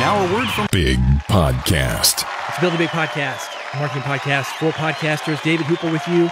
Now a word from Big Podcast. It's Build a Big Podcast, a marketing podcast for podcasters. David Hooper with you.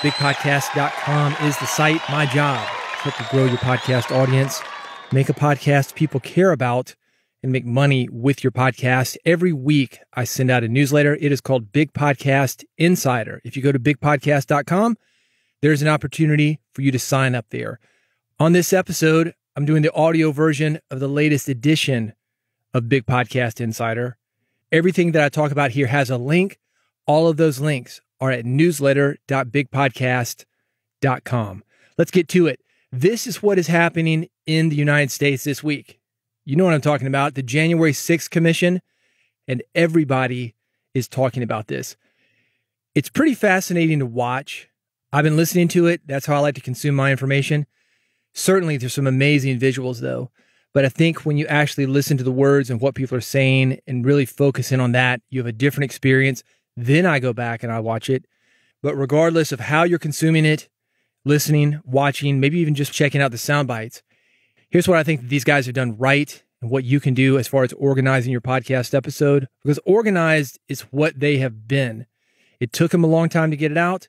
BigPodcast.com is the site. My job is to help you grow your podcast audience, make a podcast people care about, and make money with your podcast. Every week, I send out a newsletter. It is called Big Podcast Insider. If you go to BigPodcast.com, there's an opportunity for you to sign up there. On this episode, I'm doing the audio version of the latest edition of Big Podcast Insider. Everything that I talk about here has a link. All of those links are at newsletter.bigpodcast.com. Let's get to it. This is what is happening in the United States this week. You know what I'm talking about, the January 6th Commission, and everybody is talking about this. It's pretty fascinating to watch. I've been listening to it. That's how I like to consume my information. Certainly, there's some amazing visuals, though. But I think when you actually listen to the words and what people are saying and really focus in on that, you have a different experience. Then I go back and I watch it. But regardless of how you're consuming it, listening, watching, maybe even just checking out the sound bites, here's what I think that these guys have done right and what you can do as far as organizing your podcast episode. Because organized is what they have been. It took them a long time to get it out.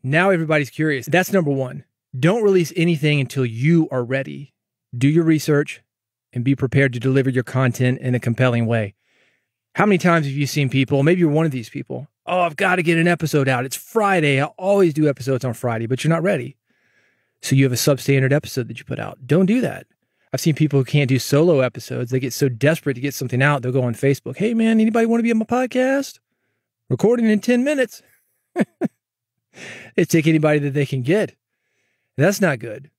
Now everybody's curious. That's number one. Don't release anything until you are ready. Do your research and be prepared to deliver your content in a compelling way. How many times have you seen people, maybe you're one of these people, oh, I've got to get an episode out. It's Friday. I always do episodes on Friday, but you're not ready. So you have a substandard episode that you put out. Don't do that. I've seen people who can't do solo episodes. They get so desperate to get something out, they'll go on Facebook. Hey, man, anybody want to be on my podcast? Recording in 10 minutes. They take anybody that they can get. That's not good.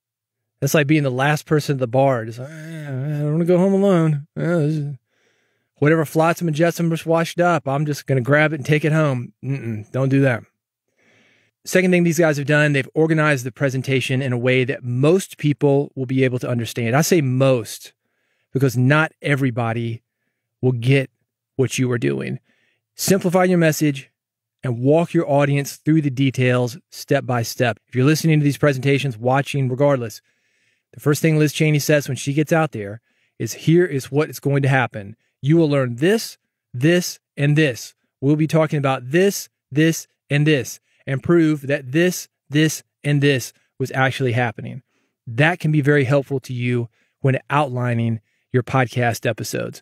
That's like being the last person at the bar. Just like, I don't want to go home alone. Whatever flotsam and jetsam was washed up, I'm just going to grab it and take it home. Don't do that. Second thing these guys have done, they've organized the presentation in a way that most people will be able to understand. I say most because not everybody will get what you are doing. Simplify your message and walk your audience through the details step by step. If you're listening to these presentations, watching, regardless, the first thing Liz Cheney says when she gets out there is, here is what is going to happen. You will learn this, this, and this. We'll be talking about this, this, and this, and prove that this, and this was actually happening. That can be very helpful to you when outlining your podcast episodes.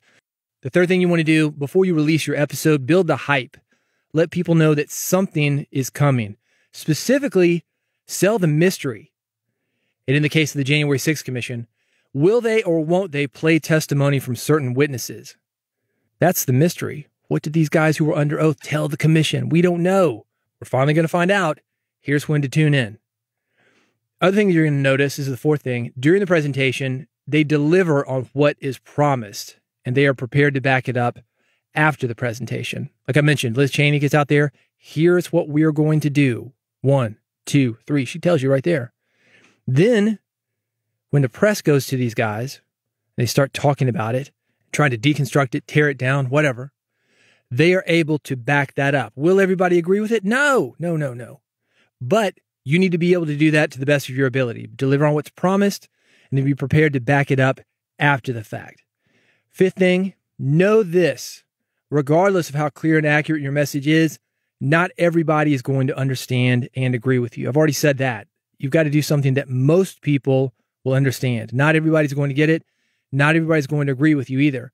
The third thing you want to do before you release your episode, build the hype. Let people know that something is coming. Specifically, sell the mystery. And in the case of the January 6th Commission, will they or won't they play testimony from certain witnesses? That's the mystery. What did these guys who were under oath tell the commission? We don't know. We're finally going to find out. Here's when to tune in. Other thing you're going to notice is the fourth thing. During the presentation, they deliver on what is promised, and they are prepared to back it up after the presentation. Like I mentioned, Liz Cheney gets out there. Here's what we're going to do. 1, 2, 3. She tells you right there. Then, when the press goes to these guys, they start talking about it, trying to deconstruct it, tear it down, whatever. They are able to back that up. Will everybody agree with it? No. But you need to be able to do that to the best of your ability. Deliver on what's promised, and then be prepared to back it up after the fact. Fifth thing, know this. Regardless of how clear and accurate your message is, not everybody is going to understand and agree with you. I've already said that. You've got to do something that most people will understand. Not everybody's going to get it. Not everybody's going to agree with you either.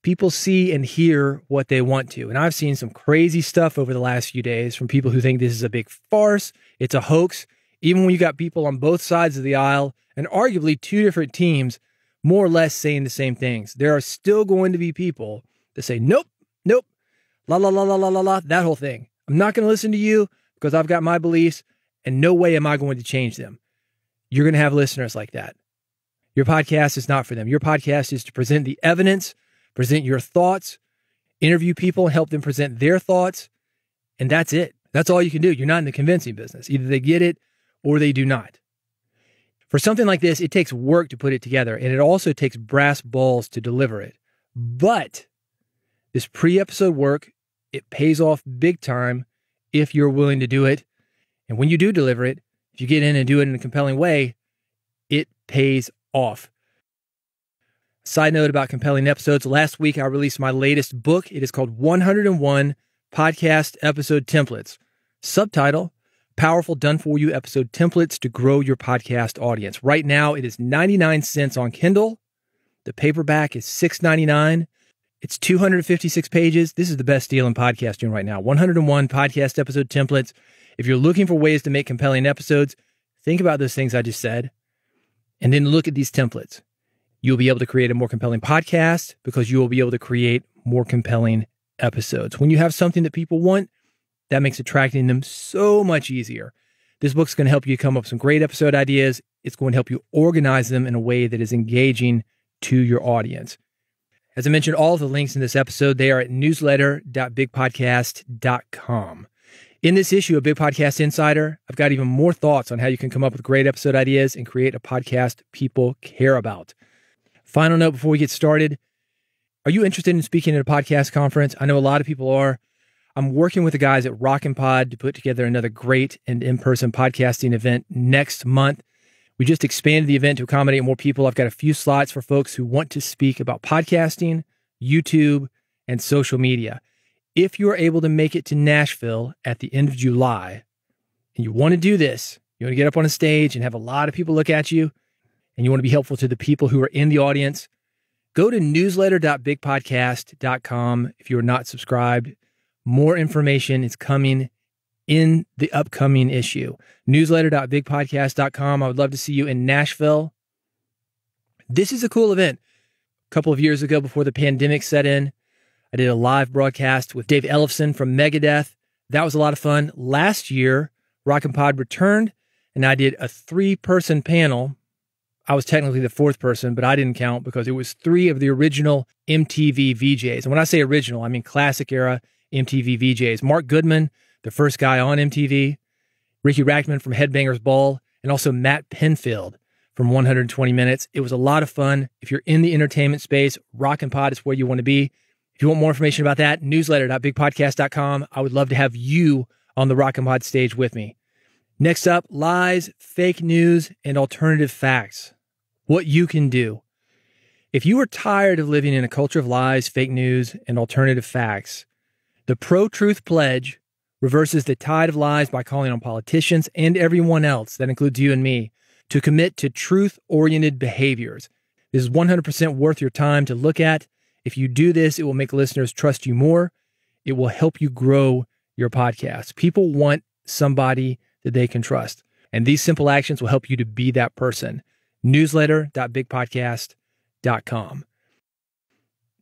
People see and hear what they want to. And I've seen some crazy stuff over the last few days from people who think this is a big farce. It's a hoax. Even when you got people on both sides of the aisle and arguably two different teams more or less saying the same things, there are still going to be people that say, nope, la, that whole thing. I'm not going to listen to you because I've got my beliefs and no way am I going to change them. You're going to have listeners like that. Your podcast is not for them. Your podcast is to present the evidence, present your thoughts, interview people, help them present their thoughts, and that's it. That's all you can do. You're not in the convincing business. Either they get it or they do not. For something like this, it takes work to put it together, and it also takes brass balls to deliver it. But this pre-episode work, it pays off big time if you're willing to do it. And when you do deliver it, if you get in and do it in a compelling way, it pays off. Side note about compelling episodes. Last week, I released my latest book. It is called 101 Podcast Episode Templates. Subtitle, Powerful Done-For-You Episode Templates to Grow Your Podcast Audience. Right now, it is 99 cents on Kindle. The paperback is $6.99. It's 256 pages. This is the best deal in podcasting right now. 101 Podcast Episode Templates. If you're looking for ways to make compelling episodes, think about those things I just said, and then look at these templates. You'll be able to create a more compelling podcast because you will be able to create more compelling episodes. When you have something that people want, that makes attracting them so much easier. This book's going to help you come up with some great episode ideas. It's going to help you organize them in a way that is engaging to your audience. As I mentioned, all of the links in this episode, they are at newsletter.bigpodcast.com. In this issue of Big Podcast Insider, I've got even more thoughts on how you can come up with great episode ideas and create a podcast people care about. Final note before we get started. Are you interested in speaking at a podcast conference? I know a lot of people are. I'm working with the guys at Rockin' Pod to put together another great and in-person podcasting event next month. We just expanded the event to accommodate more people. I've got a few slots for folks who want to speak about podcasting, YouTube, and social media. If you are able to make it to Nashville at the end of July, and you want to do this, you want to get up on a stage and have a lot of people look at you, and you want to be helpful to the people who are in the audience, go to newsletter.bigpodcast.com if you are not subscribed. More information is coming in the upcoming issue. Newsletter.bigpodcast.com. I would love to see you in Nashville. This is a cool event. A couple of years ago, before the pandemic set in, I did a live broadcast with Dave Ellefson from Megadeth. That was a lot of fun. Last year, Rockin' Pod returned, and I did a 3-person panel. I was technically the 4th person, but I didn't count because it was 3 of the original MTV VJs. And when I say original, I mean classic era MTV VJs. Mark Goodman, the first guy on MTV, Ricky Rackman from Headbangers Ball, and also Matt Penfield from 120 Minutes. It was a lot of fun. If you're in the entertainment space, Rockin' Pod is where you want to be. If you want more information about that, newsletter.bigpodcast.com. I would love to have you on the Rockin' Pod stage with me. Next up, lies, fake news, and alternative facts. What you can do. If you are tired of living in a culture of lies, fake news, and alternative facts, the Pro-Truth Pledge reverses the tide of lies by calling on politicians and everyone else, that includes you and me, to commit to truth-oriented behaviors. This is 100% worth your time to look at. If you do this, it will make listeners trust you more. It will help you grow your podcast. People want somebody that they can trust. And these simple actions will help you to be that person. Newsletter.bigpodcast.com.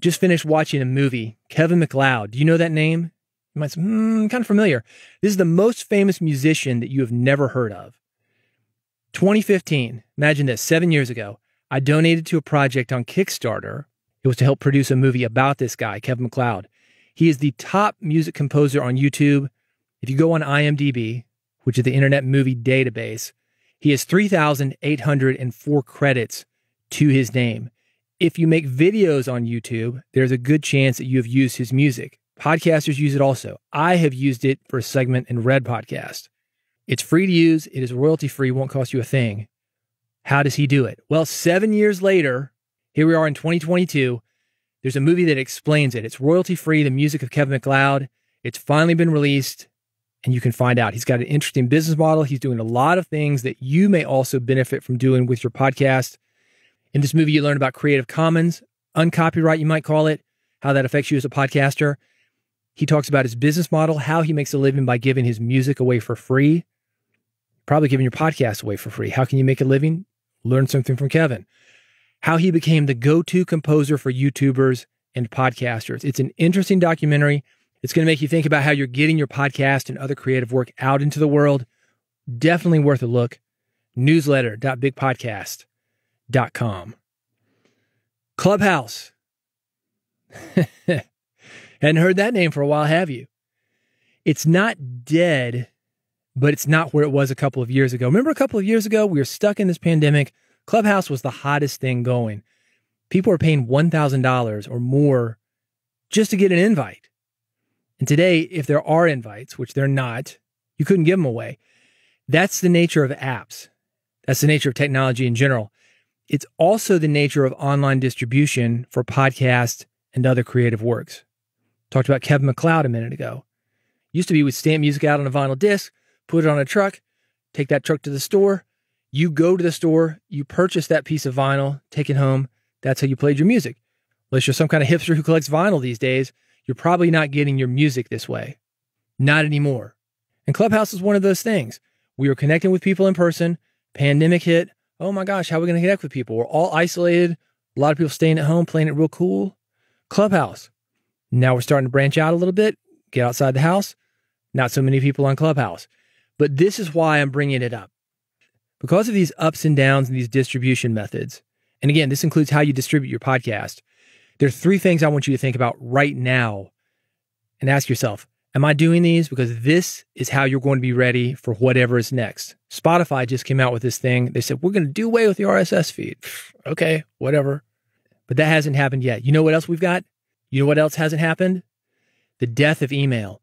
Just finished watching a movie, Kevin MacLeod. Do you know that name? You might say, kind of familiar. This is the most famous musician that you have never heard of. 2015, imagine this, 7 years ago, I donated to a project on Kickstarter. It was to help produce a movie about this guy, Kevin MacLeod. He is the top music composer on YouTube. If you go on IMDb, which is the Internet Movie Database, he has 3,804 credits to his name. If you make videos on YouTube, there's a good chance that you have used his music. Podcasters use it also. I have used it for a segment in Red Podcast. It's free to use. It is royalty-free, won't cost you a thing. How does he do it? Well, 7 years later, here we are in 2022. There's a movie that explains it. It's royalty-free, the music of Kevin MacLeod. It's finally been released, and you can find out. He's got an interesting business model. He's doing a lot of things that you may also benefit from doing with your podcast. In this movie, you learn about Creative Commons, uncopyright, you might call it, how that affects you as a podcaster. He talks about his business model, how he makes a living by giving his music away for free. Probably giving your podcast away for free. How can you make a living? Learn something from Kevin. How he became the go-to composer for YouTubers and podcasters. It's an interesting documentary. It's going to make you think about how you're getting your podcast and other creative work out into the world. Definitely worth a look. Newsletter.bigpodcast.com. Clubhouse. Hadn't heard that name for a while, have you? It's not dead, but it's not where it was a couple of years ago. Remember a couple of years ago, we were stuck in this pandemic. Clubhouse was the hottest thing going. People were paying $1,000 or more just to get an invite. And today, if there are invites, which they're not, you couldn't give them away. That's the nature of apps. That's the nature of technology in general. it's also the nature of online distribution for podcasts and other creative works. Talked about Kevin MacLeod a minute ago. Used to be we'd stamp music out on a vinyl disc, put it on a truck, take that truck to the store. You go to the store, you purchase that piece of vinyl, take it home. That's how you played your music. Unless you're some kind of hipster who collects vinyl these days, you're probably not getting your music this way. Not anymore. And Clubhouse is one of those things. We were connecting with people in person. Pandemic hit. Oh my gosh, how are we going to connect with people? We're all isolated. A lot of people staying at home, playing it real cool. Clubhouse. Now we're starting to branch out a little bit, get outside the house. Not so many people on Clubhouse. But this is why I'm bringing it up. Because of these ups and downs and these distribution methods, and again, this includes how you distribute your podcast, there are 3 things I want you to think about right now and ask yourself, am I doing these? Because this is how you're going to be ready for whatever is next. Spotify just came out with this thing. They said, we're going to do away with the RSS feed. Okay, whatever. But that hasn't happened yet. You know what else we've got? You know what else hasn't happened? The death of email.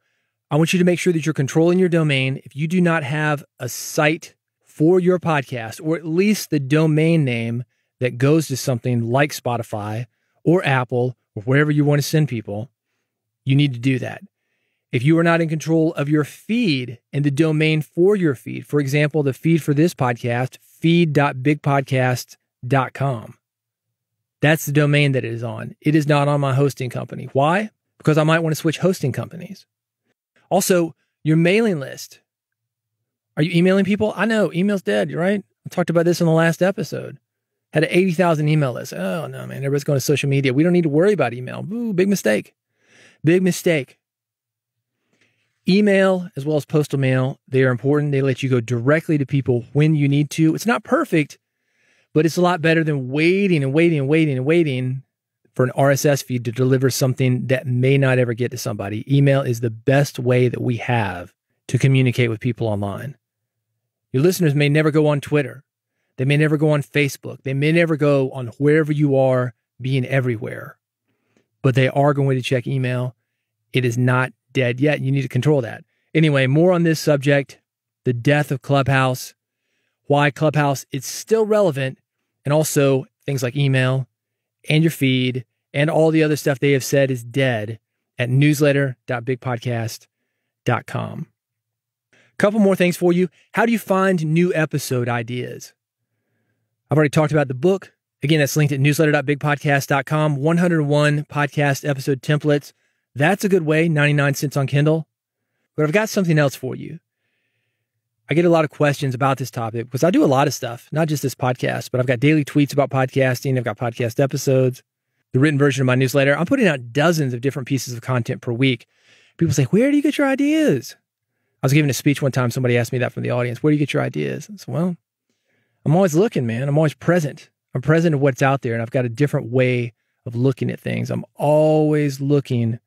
I want you to make sure that you're controlling your domain. If you do not have a site for your podcast, or at least the domain name that goes to something like Spotify or Apple or wherever you want to send people, you need to do that. If you are not in control of your feed and the domain for your feed, for example, the feed for this podcast, feed.bigpodcast.com, that's the domain that it is on. It is not on my hosting company. Why? Because I might want to switch hosting companies. Also, your mailing list. Are you emailing people? I know, email's dead, right? I talked about this in the last episode. Had an 80,000 email list. Oh, no, man, everybody's going to social media. We don't need to worry about email. Ooh, big mistake. Big mistake. Email, as well as postal mail, they are important. They let you go directly to people when you need to. It's not perfect, but it's a lot better than waiting for an RSS feed to deliver something that may not ever get to somebody. Email is the best way that we have to communicate with people online. Your listeners may never go on Twitter. They may never go on Facebook. They may never go on wherever you are, being everywhere. But they are going to check email. It is not dead yet. You need to control that. Anyway, more on this subject, the death of Clubhouse, why Clubhouse is still relevant, and also things like email and your feed and all the other stuff they have said is dead at newsletter.bigpodcast.com. Couple more things for you. How do you find new episode ideas? I've already talked about the book. Again, that's linked at newsletter.bigpodcast.com. 101 podcast episode templates. That's a good way, 99 cents on Kindle. But I've got something else for you. I get a lot of questions about this topic because I do a lot of stuff, not just this podcast, but I've got daily tweets about podcasting. I've got podcast episodes, the written version of my newsletter. I'm putting out dozens of different pieces of content per week. People say, where do you get your ideas? I was giving a speech one time. Somebody asked me that from the audience. Where do you get your ideas? I said, well, I'm always looking, man. I'm always present. I'm present of what's out there, and I've got a different way of looking at things. I'm always looking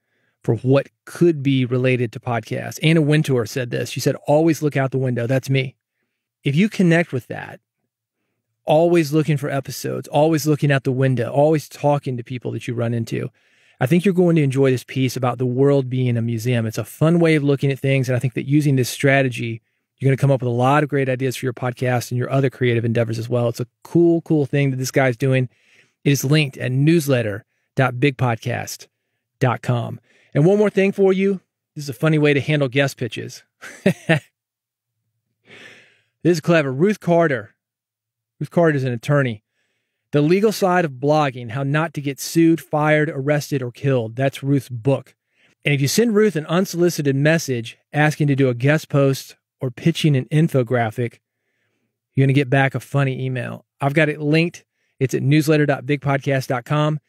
for what could be related to podcasts. Anna Wintour said this. She said, always look out the window. That's me. If you connect with that, always looking for episodes, always looking out the window, always talking to people that you run into, I think you're going to enjoy this piece about the world being a museum. It's a fun way of looking at things. And I think that using this strategy, you're going to come up with a lot of great ideas for your podcast and your other creative endeavors as well. It's a cool thing that this guy's doing. It is linked at newsletter.bigpodcast.com. And one more thing for you. This is a funny way to handle guest pitches. This is clever. Ruth Carter. Ruth Carter is an attorney. The Legal Side of Blogging, How Not to Get Sued, Fired, Arrested, or Killed. That's Ruth's book. And if you send Ruth an unsolicited message asking to do a guest post or pitching an infographic, you're going to get back a funny email. I've got it linked. It's at newsletter.bigpodcast.com.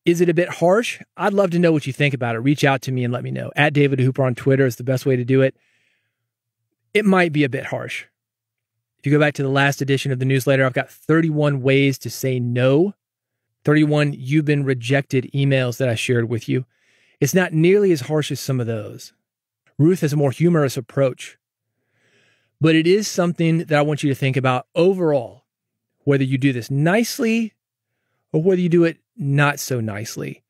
Is it a bit harsh? I'd love to know what you think about it. Reach out to me and let me know. At David Hooper on Twitter is the best way to do it. It might be a bit harsh. If you go back to the last edition of the newsletter, I've got 31 ways to say no. 31 you've been rejected emails that I shared with you. It's not nearly as harsh as some of those. Ruth has a more humorous approach. But it is something that I want you to think about overall, whether you do this nicely or whether you do it not so nicely.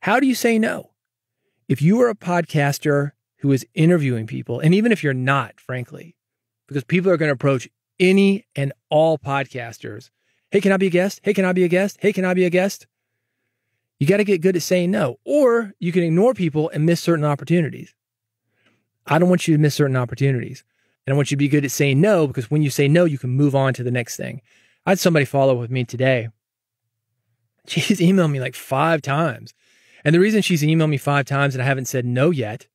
How do you say no? If you are a podcaster who is interviewing people, and even if you're not, frankly, because people are going to approach any and all podcasters Hey, can I be a guest? Hey, can I be a guest? Hey, can I be a guest? You got to get good at saying no, or you can ignore people and miss certain opportunities. I don't want you to miss certain opportunities. And I want you to be good at saying no, because when you say no, you can move on to the next thing. I had somebody follow up with me today. She's emailed me like 5 times. And the reason she's emailed me 5 times and I haven't said no yet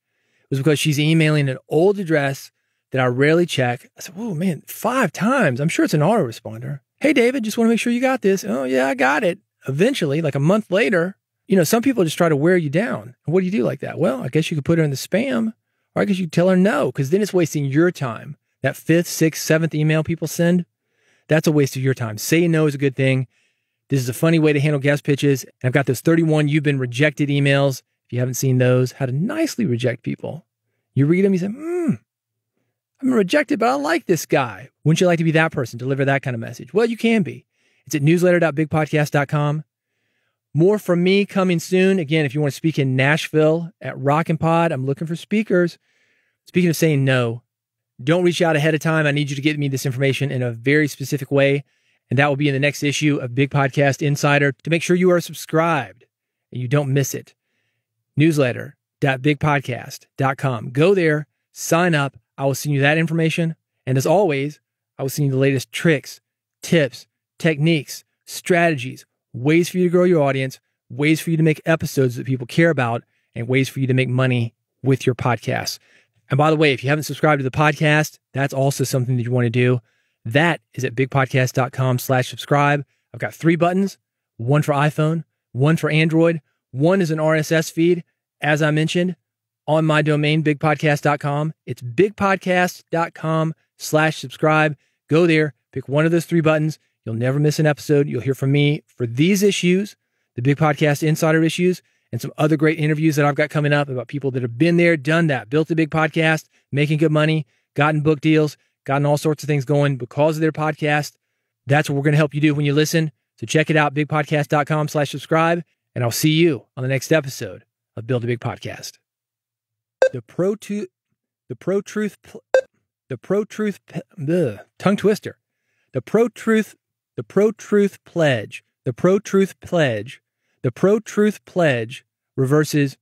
was because she's emailing an old address that I rarely check. I said, oh man, 5 times. I'm sure it's an autoresponder. Hey, David, just want to make sure you got this. Oh yeah, I got it. Eventually, like a month later, some people just try to wear you down. What do you do like that? Well, I guess you could put her in the spam, or I guess you could tell her no, because then it's wasting your time. That 5th, 6th, 7th email people send, that's a waste of your time. Saying no is a good thing. This is a funny way to handle guest pitches. And I've got those 31 you've been rejected emails. If you haven't seen those, how to nicely reject people. You read them, you say, I'm rejected, but I like this guy. Wouldn't you like to be that person, deliver that kind of message? Well, you can be. It's at newsletter.bigpodcast.com. More from me coming soon. Again, if you want to speak in Nashville at Rockin' Pod, I'm looking for speakers. Speaking of saying no, don't reach out ahead of time. I need you to get me this information in a very specific way. And that will be in the next issue of Big Podcast Insider to make sure you are subscribed and you don't miss it. Newsletter.bigpodcast.com. Go there, sign up. I will send you that information. And as always, I will send you the latest tricks, tips, techniques, strategies, ways for you to grow your audience, ways for you to make episodes that people care about, and ways for you to make money with your podcast. And by the way, if you haven't subscribed to the podcast, that's also something that you want to do. That is at bigpodcast.com/subscribe. I've got 3 buttons, one for iPhone, one for Android, one is an RSS feed, as I mentioned, on my domain, bigpodcast.com. It's bigpodcast.com/subscribe. Go there, pick one of those 3 buttons. You'll never miss an episode. You'll hear from me for these issues, the Big Podcast Insider issues, and some other great interviews that I've got coming up about people that have been there, done that, built a big podcast, making good money, gotten book deals, gotten all sorts of things going because of their podcast. That's what we're going to help you do when you listen. So check it out, bigpodcast.com/subscribe, and I'll see you on the next episode of Build a Big Podcast. The Pro-Truth Pledge reverses